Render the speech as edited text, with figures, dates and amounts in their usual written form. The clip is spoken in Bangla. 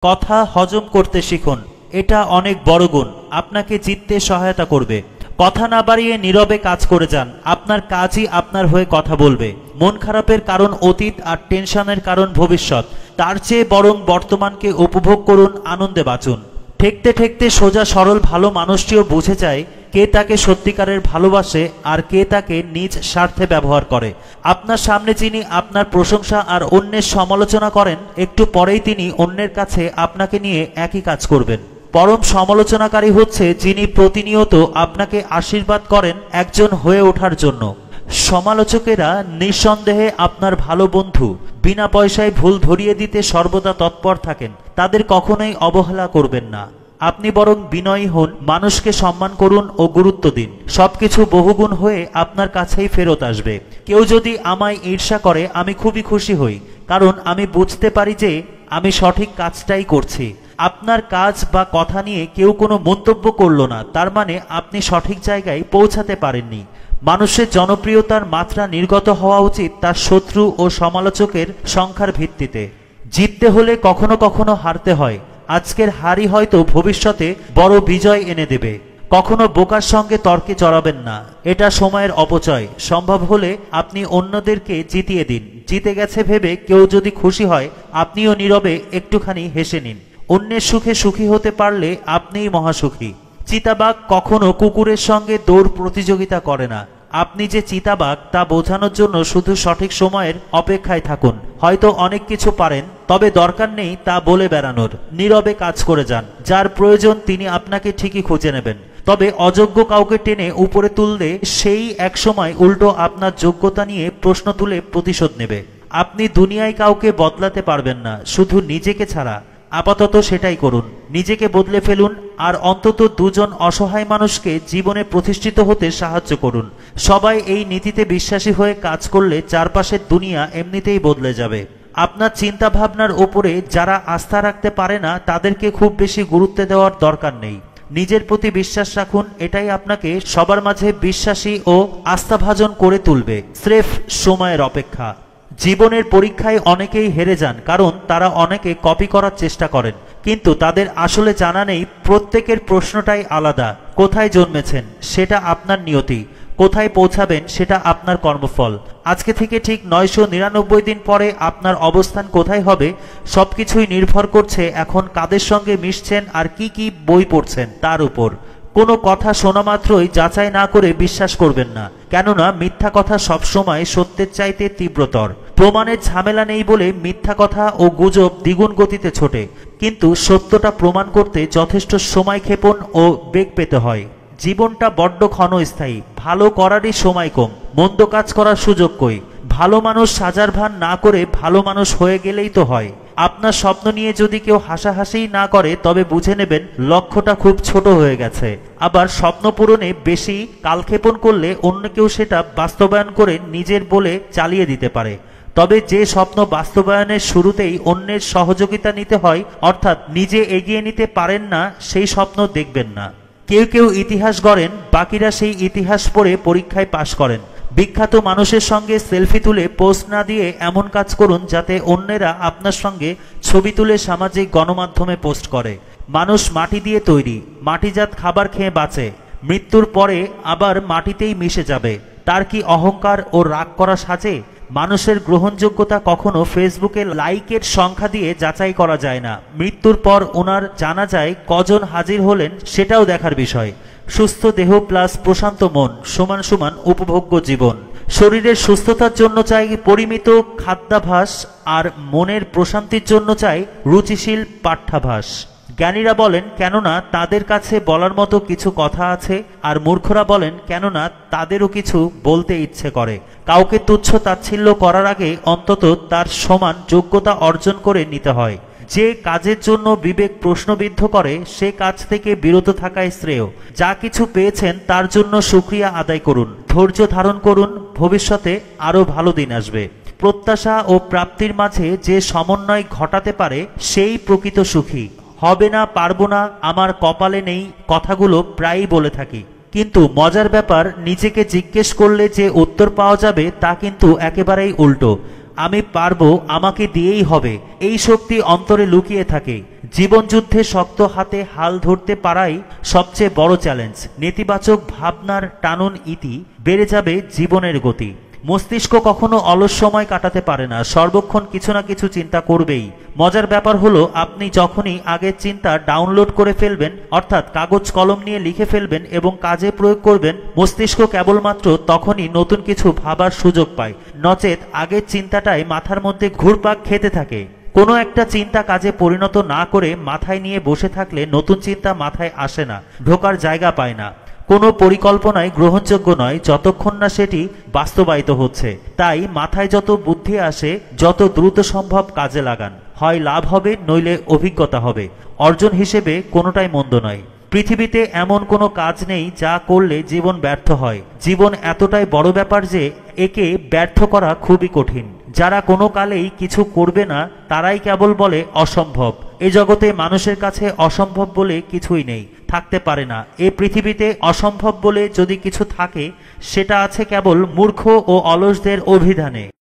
কথা হজম করতে শিখুন, এটা অনেক বড় গুণ, আপনাকে জিততে সহায়তা করবে। কথা না বাড়িয়ে নীরবে কাজ করে যান, আপনার কাজই আপনার হয়ে কথা বলবে। মন খারাপের কারণ অতীত আর টেনশনের কারণ ভবিষ্যৎ, তার চেয়ে বরং বর্তমানকে উপভোগ করুন, আনন্দে বাঁচুন। ঠেকতে ঠেকতে সোজা সরল ভালো মানুষটিও বুঝে যায় কে তাকে সত্যিকারের ভালোবাসে আর কে তাকে নিজ স্বার্থে ব্যবহার করে। আপনার সামনে যিনি আপনার প্রশংসা আর অন্যের সমালোচনা করেন, একটু পরেই তিনি অন্যের কাছে আপনাকে নিয়ে একই কাজ করবেন। পরম সমালোচনাকারী হচ্ছে যিনি প্রতিনিয়ত আপনাকে আশীর্বাদ করেন একজন হয়ে ওঠার জন্য। সমালোচকেরা নিঃসন্দেহে আপনার ভালো বন্ধু, বিনা পয়সায় ভুল ধরিয়ে দিতে সর্বদা তৎপর থাকেন, তাদের কখনোই অবহেলা করবেন না। আপনি বরং বিনয়ী হন, মানুষকে সম্মান করুন ও গুরুত্ব দিন, সবকিছু বহুগুণ হয়ে আপনার কাছেই ফেরত আসবে। কেউ যদি আমায় ঈর্ষা করে আমি খুবই খুশি হই, কারণ আমি বুঝতে পারি যে আমি সঠিক কাজটাই করছি। আপনার কাজ বা কথা নিয়ে কেউ কোনো মন্তব্য করলো না, তার মানে আপনি সঠিক জায়গায় পৌঁছাতে পারেননি। মানুষের জনপ্রিয়তার মাত্রা নির্গত হওয়া উচিত তার শত্রু ও সমালোচকের সংখ্যার ভিত্তিতে। জিততে হলে কখনো কখনো হারতে হয়, আজকের হারই হয়তো ভবিষ্যতে বড় বিজয় এনে দেবে। কখনো বোকার সঙ্গে তর্কে জড়াবেন না, এটা সময়ের অপচয়। সম্ভব হলে আপনি অন্যদেরকে জিতিয়ে দিন, জিতে গেছে ভেবে কেউ যদি খুশি হয় আপনিও নীরবে একটুখানি হেসে নিন। অন্যের সুখে সুখী হতে পারলে আপনিই মহাসুখী। চিতাবাঘ কখনো কুকুরের সঙ্গে দৌড় প্রতিযোগিতা করে না। আপনি যে চিতাবাঘ তা বোঝানোর জন্য শুধু সঠিক সময়ের অপেক্ষায় থাকুন। হয়তো অনেক কিছু পারেন, তবে দরকার নেই তা বলে বেড়ানোর। নীরবে কাজ করে যান, যার প্রয়োজন তিনি আপনাকে ঠিকই খুঁজে নেবেন। তবে অযোগ্য কাউকে টেনে উপরে তুললে সেই একসময় উল্টো আপনার যোগ্যতা নিয়ে প্রশ্ন তুলে প্রতিশোধ নেবে। আপনি দুনিয়ায় কাউকে বদলাতে পারবেন না, শুধু নিজেকে ছাড়া। আপাতত সেটাই করুন, নিজেকে বদলে ফেলুন আর অন্তত দুজন অসহায় মানুষকে জীবনে প্রতিষ্ঠিত হতে সাহায্য করুন। সবাই এই নীতিতে বিশ্বাসী হয়ে কাজ করলে চারপাশের দুনিয়া এমনিতেই বদলে যাবে। আপনার চিন্তা ভাবনার ওপরে যারা আস্থা রাখতে পারে না তাদেরকে খুব বেশি গুরুত্ব দেওয়ার দরকার নেই। নিজের প্রতি বিশ্বাস রাখুন, এটাই আপনাকে সবার মাঝে বিশ্বাসী ও আস্থাভাজন করে তুলবে। স্রেফ সময়ের অপেক্ষা। জীবনের পরীক্ষায় অনেকেই হেরে যান, কারণ তারা অনেকে কপি করার চেষ্টা করেন, কিন্তু তাদের আসলে জানা নেই প্রত্যেকের প্রশ্নটাই আলাদা। কোথায় জন্মেছেন সেটা আপনার নিয়তি, কোথায় পৌঁছাবেন সেটা আপনার কর্মফল। আজকে থেকে ঠিক 999 দিন পরে আপনার অবস্থান কোথায় হবে সবকিছুই নির্ভর করছে এখন কাদের সঙ্গে মিশছেন আর কি কি বই পড়ছেন তার উপর। কোনো কথা শোনা মাত্রই যাচাই না করে বিশ্বাস করবেন না, কেননা মিথ্যা কথা সবসময় সত্যের চাইতে তীব্রতর। প্রমাণের ঝামেলা নেই বলে মিথ্যা কথা ও গুজব দ্বিগুণ গতিতে ছোটে, কিন্তু সত্যটা প্রমাণ করতে যথেষ্ট সময় ক্ষেপণ ও বেগ পেতে হয়। জীবনটা বড্ড ক্ষণস্থায়ী, ভালো করারই সময় কম, মন্দ কাজ করার সুযোগ কই। ভালো মানুষ সাজার ভান না করে ভালো মানুষ হয়ে গেলেই তো হয়। আপনার স্বপ্ন নিয়ে যদি কেউ হাসাহাসিই না করে তবে বুঝে নেবেন লক্ষ্যটা খুব ছোট হয়ে গেছে। আবার স্বপ্ন পূরণে বেশি কালক্ষেপণ করলে অন্য কেউ সেটা বাস্তবায়ন করে নিজের বলে চালিয়ে দিতে পারে। তবে যে স্বপ্ন বাস্তবায়নের শুরুতেই অন্যের সহযোগিতা নিতে হয়, অর্থাৎ নিজে এগিয়ে নিতে পারেন না, সেই স্বপ্ন দেখবেন না। কেউ কেউ ইতিহাস গড়েন, বাকিরা সেই ইতিহাস পড়ে পরীক্ষায় পাশ করেন। বিখ্যাত মানুষের সঙ্গে সেলফি তুলে পোস্ট না দিয়ে এমন কাজ করুন যাতে অন্যেরা আপনার সঙ্গে ছবি তুলে সামাজিক গণমাধ্যমে পোস্ট করে। মানুষ মাটি দিয়ে তৈরি, মাটিজাত খাবার খেয়ে বাঁচে, মৃত্যুর পরে আবার মাটিতেই মিশে যাবে। তার কি অহংকার ও রাগ করা সাজে? মানুষের গ্রহণযোগ্যতা কখনো ফেসবুকে লাইকের সংখ্যা দিয়ে যাচাই করা যায় না। মৃত্যুর পর ওনার জানাজায় কজন হাজির হলেন সেটাও দেখার বিষয়। সুস্থ দেহ প্লাস প্রশান্ত মন সমান সমান উপভোগ্য জীবন। শরীরের সুস্থতার জন্য চাই পরিমিত খাদ্যাভ্যাস, আর মনের প্রশান্তির জন্য চাই রুচিশীল পাঠ্যাভ্যাস। জ্ঞানীরা বলেন কেননা তাদের কাছে বলার মতো কিছু কথা আছে, আর মূর্খরা বলেন কেননা তাদেরও কিছু বলতে ইচ্ছে করে। কাউকে তুচ্ছ তাচ্ছিল্য করার আগে অন্তত তার সমান যোগ্যতা অর্জন করে নিতে হয়। যে কাজের জন্য বিবেক প্রশ্নবিদ্ধ করে সে কাজ থেকে বিরত থাকাই শ্রেয়। যা কিছু পেয়েছেন তার জন্য শুকরিয়া আদায় করুন, ধৈর্য ধারণ করুন, ভবিষ্যতে আরো ভালো দিন আসবে। প্রত্যাশা ও প্রাপ্তির মাঝে যে সমন্বয় ঘটাতে পারে সেই প্রকৃত সুখী। হবে না, পারবো না, আমার কপালে নেই কথাগুলো প্রায়ই বলে থাকি, কিন্তু মজার ব্যাপার নিজেকে জিজ্ঞেস করলে যে উত্তর পাওয়া যাবে তা কিন্তু একেবারেই উল্টো। আমি পারবো, আমাকে দিয়েই হবে, এই শক্তি অন্তরে লুকিয়ে থাকে। জীবনযুদ্ধে শক্ত হাতে হাল ধরতে পারাই সবচেয়ে বড় চ্যালেঞ্জ। নেতিবাচক ভাবনার টানুন ইতি বেড়ে যাবে জীবনের গতি। মস্তিষ্ক কখনো অলস সময় কাটাতে পারে না, সর্বক্ষণ কিছু না কিছু চিন্তা করবেই। মজার ব্যাপার হলো, আপনি যখনই আগের চিন্তা ডাউনলোড করে ফেলবেন, অর্থাৎ কাগজ কলম নিয়ে লিখে ফেলবেন এবং কাজে প্রয়োগ করবেন, মস্তিষ্ক কেবলমাত্র তখনই নতুন কিছু ভাবার সুযোগ পায়। নচেত আগের চিন্তাটাই মাথার মধ্যে ঘুরপাক খেতে থাকে। কোনো একটা চিন্তা কাজে পরিণত না করে মাথায় নিয়ে বসে থাকলে নতুন চিন্তা মাথায় আসে না, ঢোকার জায়গা পায় না। কোনো পরিকল্পনাই গ্রহণযোগ্য নয় যতক্ষণ না সেটি বাস্তবায়িত হচ্ছে। তাই মাথায় যত বুদ্ধি আসে যত দ্রুত সম্ভব কাজে লাগান। হয় লাভ হবে, নইলে অভিজ্ঞতা হবে। অর্জন হিসেবে কোনোটাই মন্দ নয়। পৃথিবীতে এমন কোনো কাজ নেই যা করলে জীবন ব্যর্থ হয়। জীবন এতটাই বড় ব্যাপার যে একে ব্যর্থ করা খুবই কঠিন। যারা কোনো কালেই কিছু করবে না তারাই কেবল বলে অসম্ভব। এ জগতে মানুষের কাছে অসম্ভব বলে কিছুই নেই, থাকতে পারে না। এ পৃথিবীতে অসম্ভব বলে যদি কিছু থাকে, সেটা আছে কেবল মূর্খ ও অলসদের অভিধানে।